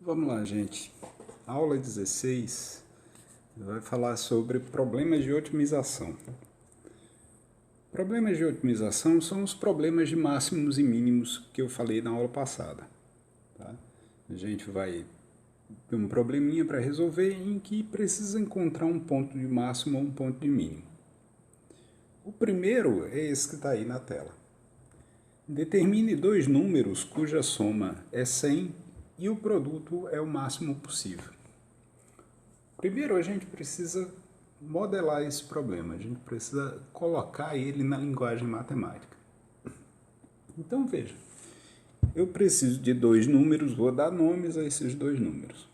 Vamos lá, gente. Aula 16 vai falar sobre problemas de otimização. Problemas de otimização são os problemas de máximos e mínimos que eu falei na aula passada. Tá? A gente vai ter um probleminha para resolver em que precisa encontrar um ponto de máximo ou um ponto de mínimo. O primeiro é esse que está aí na tela. Determine dois números cuja soma é 100 e o produto é o máximo possível. Primeiro, a gente precisa modelar esse problema, a gente precisa colocar ele na linguagem matemática. Então, veja, eu preciso de dois números, vou dar nomes a esses dois números.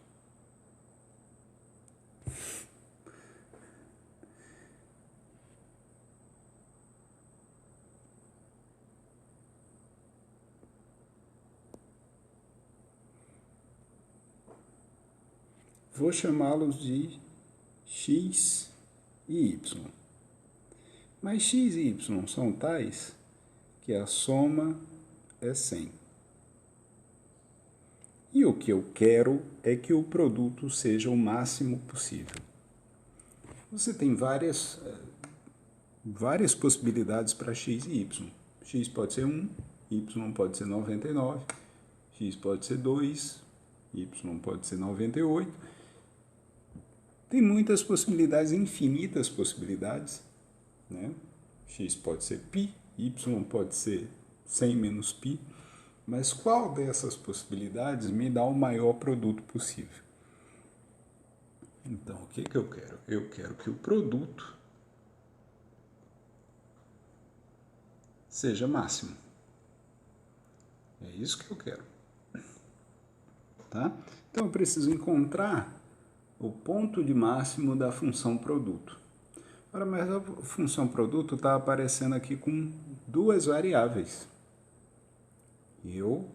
Vou chamá-los de x e y. Mas x e y são tais que a soma é 100. E o que eu quero é que o produto seja o máximo possível. Você tem várias possibilidades para x e y. X pode ser 1, y pode ser 99, x pode ser 2, y pode ser 98. Tem muitas possibilidades, infinitas possibilidades, né? X pode ser π, y pode ser 100 menos π, mas qual dessas possibilidades me dá o maior produto possível? Então, o que eu quero? Eu quero que o produto seja máximo. É isso que eu quero. Tá? Então, eu preciso encontrar o ponto de máximo da função produto. Ora, mas a função produto está aparecendo aqui com duas variáveis. E eu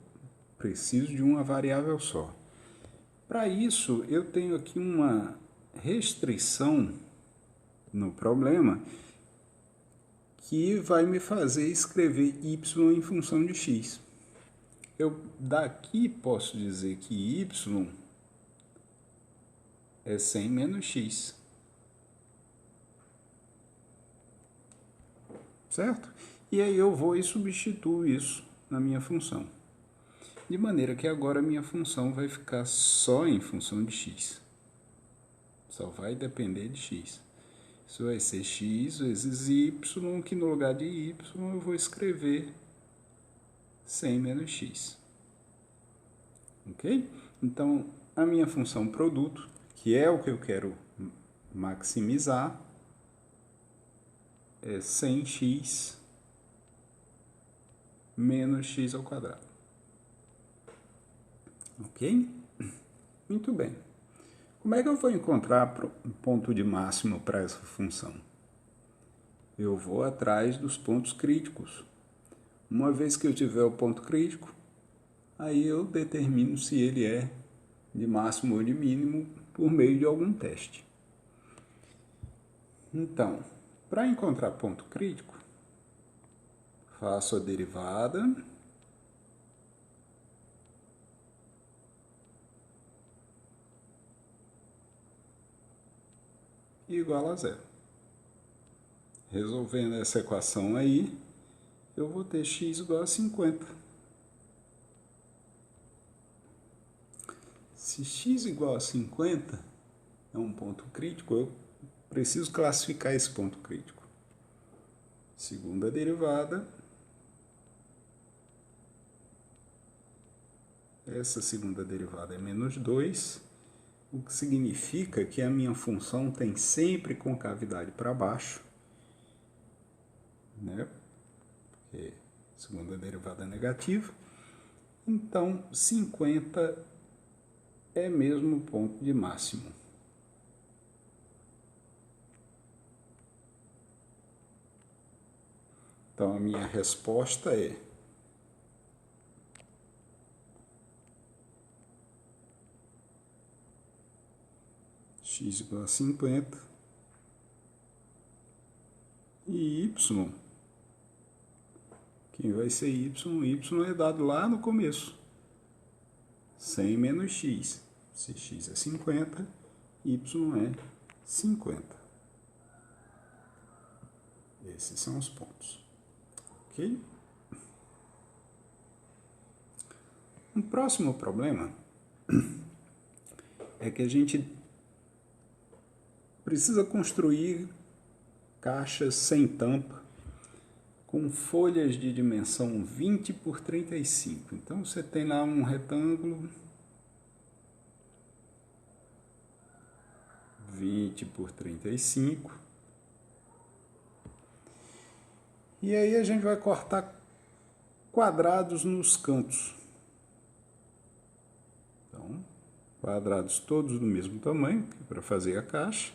preciso de uma variável só. Para isso, eu tenho aqui uma restrição no problema que vai me fazer escrever y em função de x. Eu daqui posso dizer que y é 100 menos x. Certo? E aí eu vou e substituo isso na minha função. De maneira que agora a minha função vai ficar só em função de x. Só vai depender de x. Isso vai ser x vezes y, que no lugar de y eu vou escrever 100 menos x. Ok? Então, a minha função produto, que é o que eu quero maximizar, é 100x menos x ao quadrado. Ok? Muito bem. Como é que eu vou encontrar um ponto de máximo para essa função? Eu vou atrás dos pontos críticos. Uma vez que eu tiver o ponto crítico, aí eu determino se ele é de máximo ou de mínimo por meio de algum teste. Então, para encontrar ponto crítico, faço a derivada igual a zero. Resolvendo essa equação aí, eu vou ter x igual a 50. Se x igual a 50 é um ponto crítico, eu preciso classificar esse ponto crítico. Segunda derivada. Essa segunda derivada é menos 2, o que significa que a minha função tem sempre concavidade para baixo, né? Porque segunda derivada é negativa. Então, 50 é mesmo o ponto de máximo. Então, a minha resposta é x igual a 50 e y, quem vai ser y? Y é dado lá no começo, 100 menos x. Se x é 50, y é 50. Esses são os pontos. Ok? Um próximo problema é que a gente precisa construir caixas sem tampa com folhas de dimensão 20 por 35. Então, você tem lá um retângulo 20 por 35. E aí a gente vai cortar quadrados nos cantos. Então, quadrados todos do mesmo tamanho, para fazer a caixa.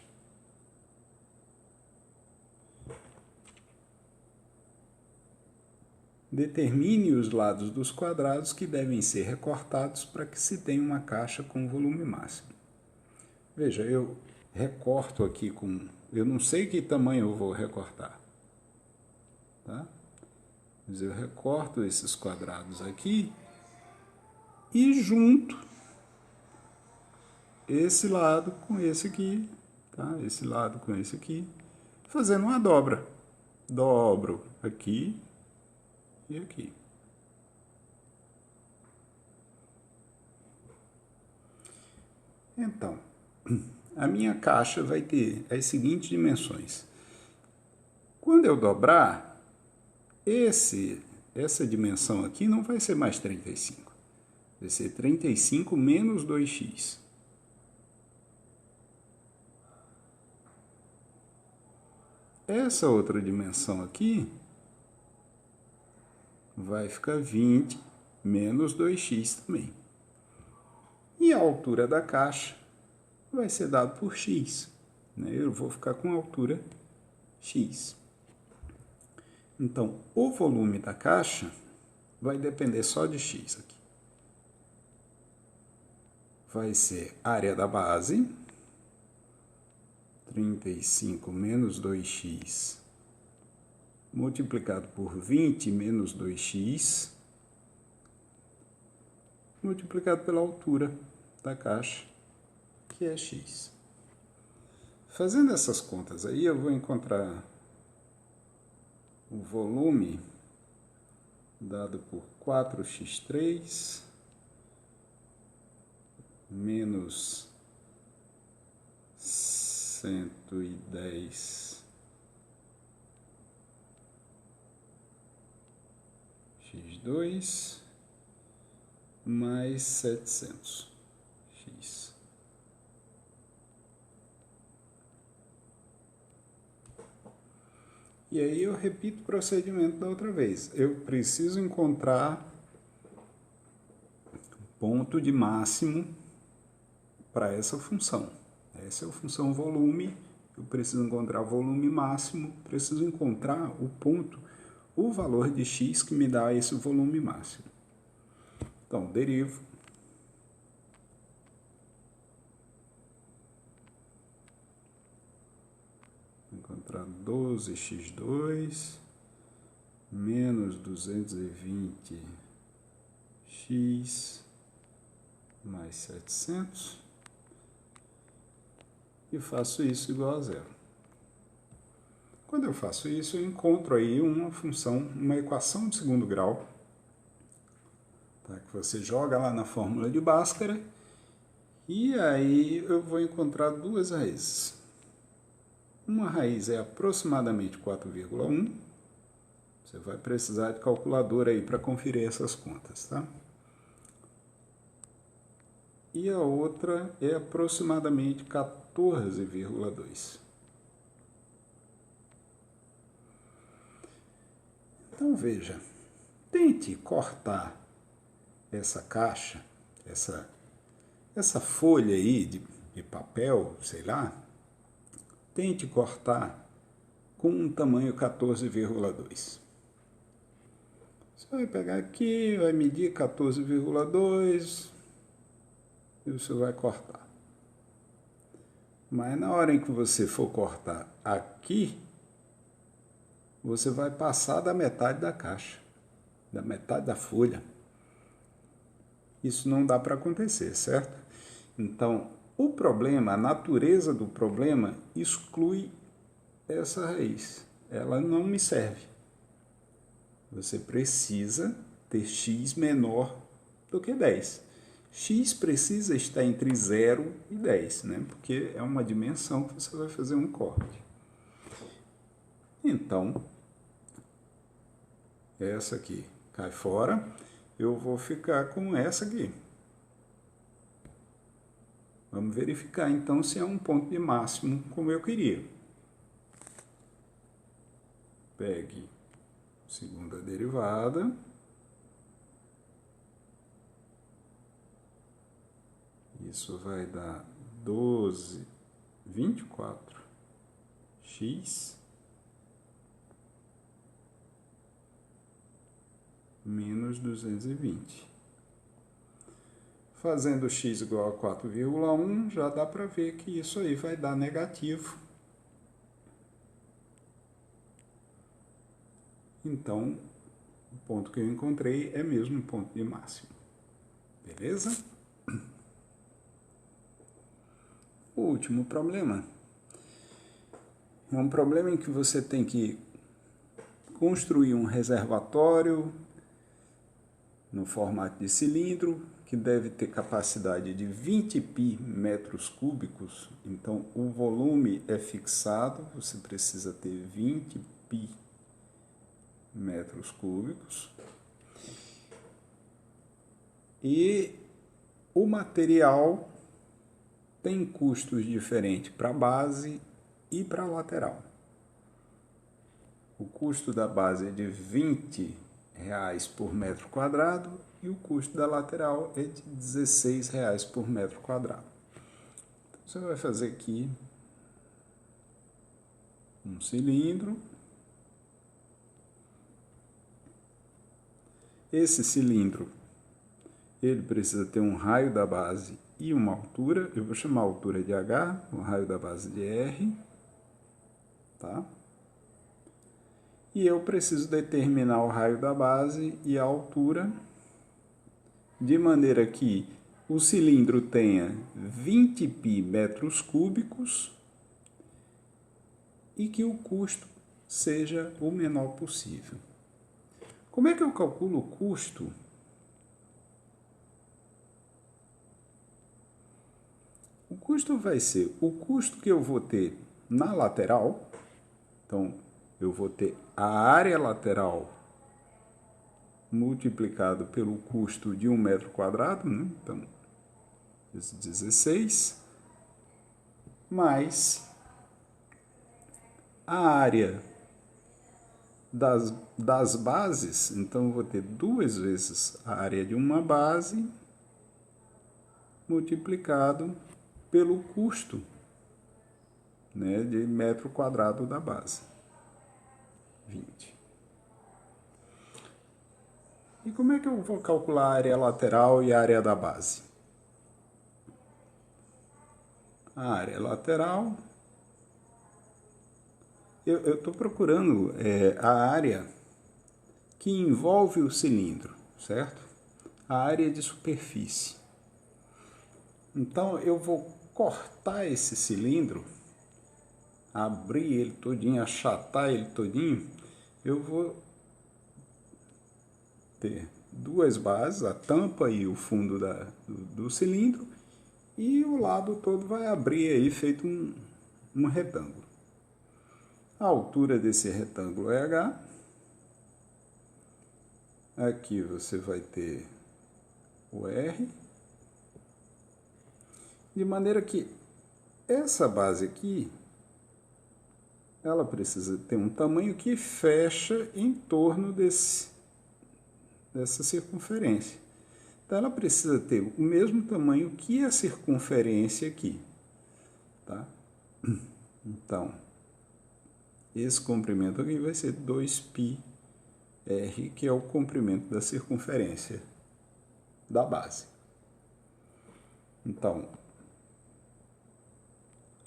Determine os lados dos quadrados que devem ser recortados para que se tenha uma caixa com volume máximo. Veja, eu recorto aqui com... Eu não sei que tamanho eu vou recortar. Tá? Mas eu recorto esses quadrados aqui e junto esse lado com esse aqui, tá? Esse lado com esse aqui, fazendo uma dobra. Dobro aqui e aqui. Então, a minha caixa vai ter as seguintes dimensões. Quando eu dobrar, essa dimensão aqui não vai ser mais 35. Vai ser 35 menos 2x. Essa outra dimensão aqui vai ficar 20 menos 2x também. E a altura da caixa vai ser dado por x. Eu vou ficar com a altura x. Então, o volume da caixa vai depender só de x aqui. Vai ser área da base, 35 menos 2x, multiplicado por 20 menos 2x, multiplicado pela altura da caixa, que é x. Fazendo essas contas aí, eu vou encontrar o volume dado por 4x3 menos 110 x2 mais 700 x. E aí eu repito o procedimento da outra vez. Eu preciso encontrar ponto de máximo para essa função. Essa é a função volume. Eu preciso encontrar o volume máximo, preciso encontrar o ponto, o valor de x que me dá esse volume máximo. Então, derivo. Vou encontrar 12x2 menos 220x mais 700. E faço isso igual a zero. Quando eu faço isso, eu encontro aí uma função, uma equação de segundo grau, tá? Que você joga lá na fórmula de Bhaskara, e aí eu vou encontrar duas raízes. Uma raiz é aproximadamente 4,1. Você vai precisar de calculadora aí para conferir essas contas, tá? E a outra é aproximadamente 14,2. Então, veja, tente cortar essa caixa, essa folha aí de papel, sei lá, tente cortar com um tamanho 14,2. Você vai pegar aqui, vai medir 14,2 e você vai cortar. Mas na hora em que você for cortar aqui, você vai passar da metade da caixa, da metade da folha. Isso não dá para acontecer, certo? Então, o problema, a natureza do problema, exclui essa raiz. Ela não me serve. Você precisa ter x menor do que 10. X precisa estar entre 0 e 10, né? Porque é uma dimensão que você vai fazer um corte. Então, essa aqui cai fora. Eu vou ficar com essa aqui. Vamos verificar então se é um ponto de máximo como eu queria. Pegue a segunda derivada. Isso vai dar 12,24x menos 220. Fazendo x igual a 4,1, já dá para ver que isso aí vai dar negativo. Então, o ponto que eu encontrei é mesmo o ponto de máximo. Beleza? O último problema é um problema em que você tem que construir um reservatório no formato de cilindro, que deve ter capacidade de 20 pi metros cúbicos. Então, o volume é fixado, você precisa ter 20 pi metros cúbicos. E o material tem custos diferentes para a base e para a lateral. O custo da base é de R$20 por metro quadrado e o custo da lateral é de R$16 por metro quadrado. Então, você vai fazer aqui um cilindro. Esse cilindro, ele precisa ter um raio da base e uma altura. Eu vou chamar a altura de H, o raio da base de R, tá? E eu preciso determinar o raio da base e a altura, de maneira que o cilindro tenha 20 pi metros cúbicos e que o custo seja o menor possível. Como é que eu calculo o custo? O custo vai ser o custo que eu vou ter na lateral. Então, eu vou ter a área lateral multiplicado pelo custo de 1 metro quadrado, né? Então, 16, mais a área das bases. Então, eu vou ter 2 vezes a área de uma base multiplicado pelo custo, né, de metro quadrado da base, 20. E como é que eu vou calcular a área lateral e a área da base? A área lateral, eu estou procurando a área que envolve o cilindro, certo? A área de superfície. Então, eu vou cortar esse cilindro, abrir ele todinho, achatar ele todinho. Eu vou ter 2 bases, a tampa e o fundo do cilindro, e o lado todo vai abrir aí feito um retângulo. A altura desse retângulo é H. Aqui você vai ter o R. De maneira que essa base aqui, ela precisa ter um tamanho que fecha em torno dessa circunferência. Então, ela precisa ter o mesmo tamanho que a circunferência aqui, tá? Então, esse comprimento aqui vai ser 2πr, que é o comprimento da circunferência da base. Então,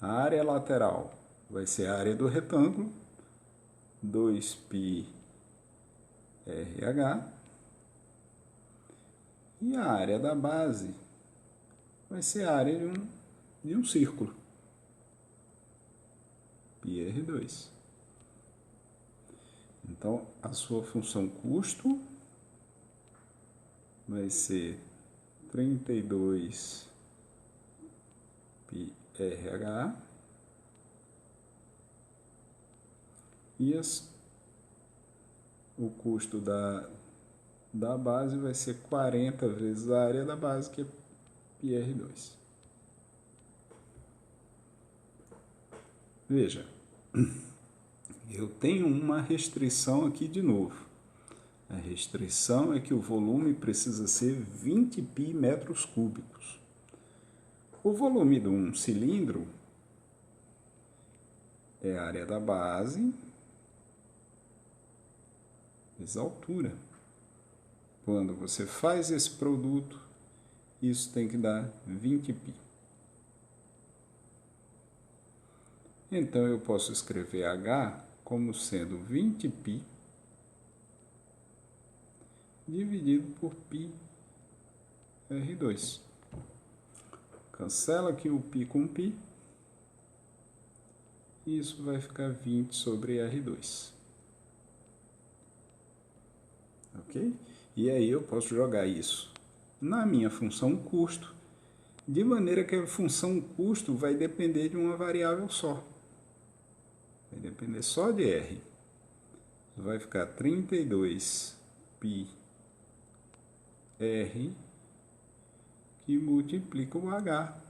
a área lateral vai ser a área do retângulo, 2πrh, e a área da base vai ser a área de um círculo, πr2. Então, a sua função custo vai ser 32 πrh e o custo da base vai ser 40 vezes a área da base, que é πr2. Veja, eu tenho uma restrição aqui de novo. A restrição é que o volume precisa ser 20 π metros cúbicos. O volume de um cilindro é a área da base vezes a altura. Quando você faz esse produto, isso tem que dar 20 π. Então, eu posso escrever H como sendo 20 π dividido por π R2. Cancela aqui o π com π. E isso vai ficar 20 sobre R2. Ok? E aí eu posso jogar isso na minha função custo, de maneira que a função custo vai depender de uma variável só. Vai depender só de R. Vai ficar 32 π R que multiplica o H,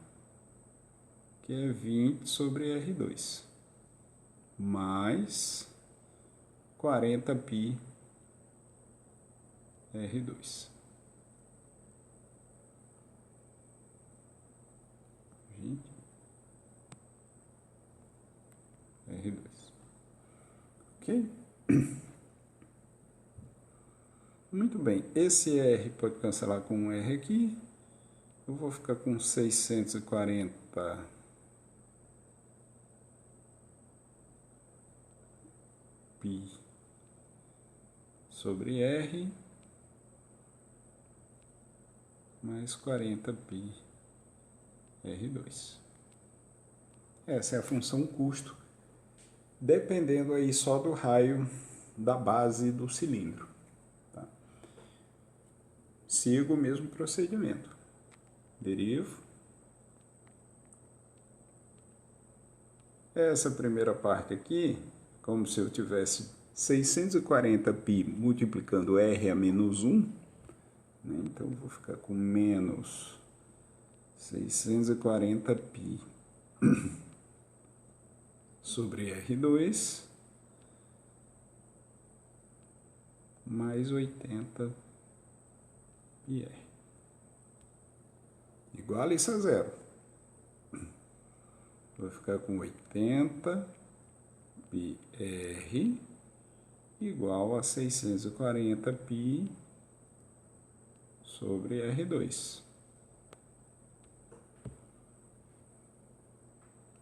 que é 20 sobre R2, mais 40 π R2. 20 R2. Ok? Muito bem. Esse R pode cancelar com um R aqui. Eu vou ficar com 640 π sobre R mais 40 π R2. Essa é a função custo, dependendo aí só do raio da base do cilindro. Tá? Sigo o mesmo procedimento. Derivo. Essa primeira parte aqui, como se eu tivesse 640 π multiplicando R a menos 1, né? Então eu vou ficar com menos 640 π sobre R2 mais 80 πr. Igual isso a zero. Vou ficar com 80 πr igual a 640 π sobre R2.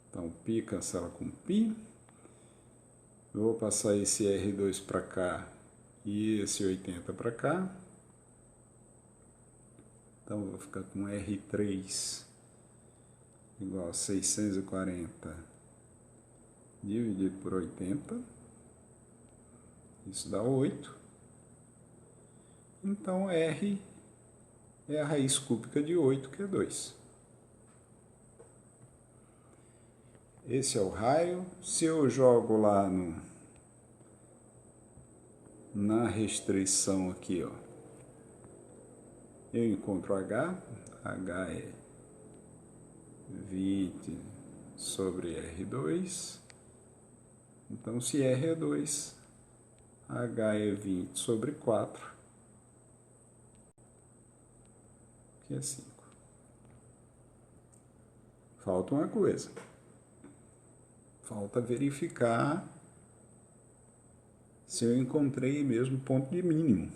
Então, π cancela com π. Eu vou passar esse R2 para cá e esse 80 para cá. Então, eu vou ficar com R3 igual a 640 dividido por 80. Isso dá 8. Então, R é a raiz cúbica de 8, que é 2. Esse é o raio. Se eu jogo lá na restrição aqui, ó, eu encontro H. H é 20 sobre R2. Então, se R é 2, H é 20 sobre 4, que é 5. Falta uma coisa. Falta verificar se eu encontrei mesmo ponto de mínimo.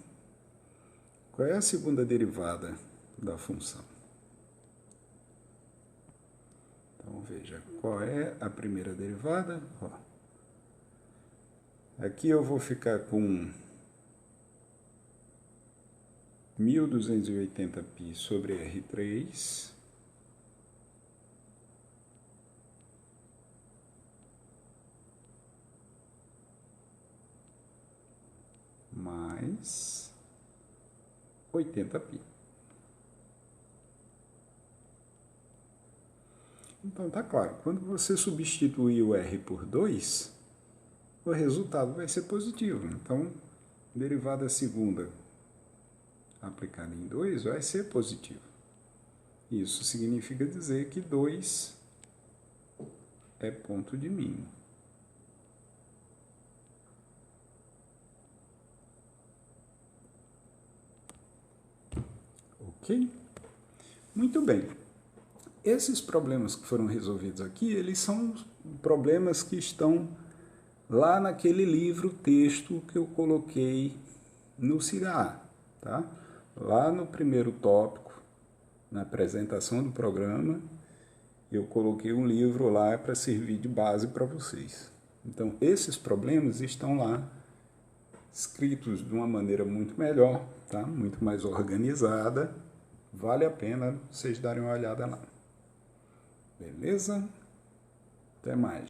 Qual é a segunda derivada da função? Então, veja, qual é a primeira derivada? Ó. Aqui eu vou ficar com 1280 π sobre R3 mais 80π. Então, tá claro, quando você substituir o R por 2, o resultado vai ser positivo. Então, derivada segunda aplicada em 2 vai ser positivo. Isso significa dizer que 2 é ponto de mínimo. Ok? Muito bem. Esses problemas que foram resolvidos aqui, eles são problemas que estão lá naquele livro-texto que eu coloquei no CIRA, tá? Lá no primeiro tópico, na apresentação do programa, eu coloquei um livro lá para servir de base para vocês. Então, esses problemas estão lá, escritos de uma maneira muito melhor, tá? Muito mais organizada. Vale a pena vocês darem uma olhada lá. Beleza? Até mais.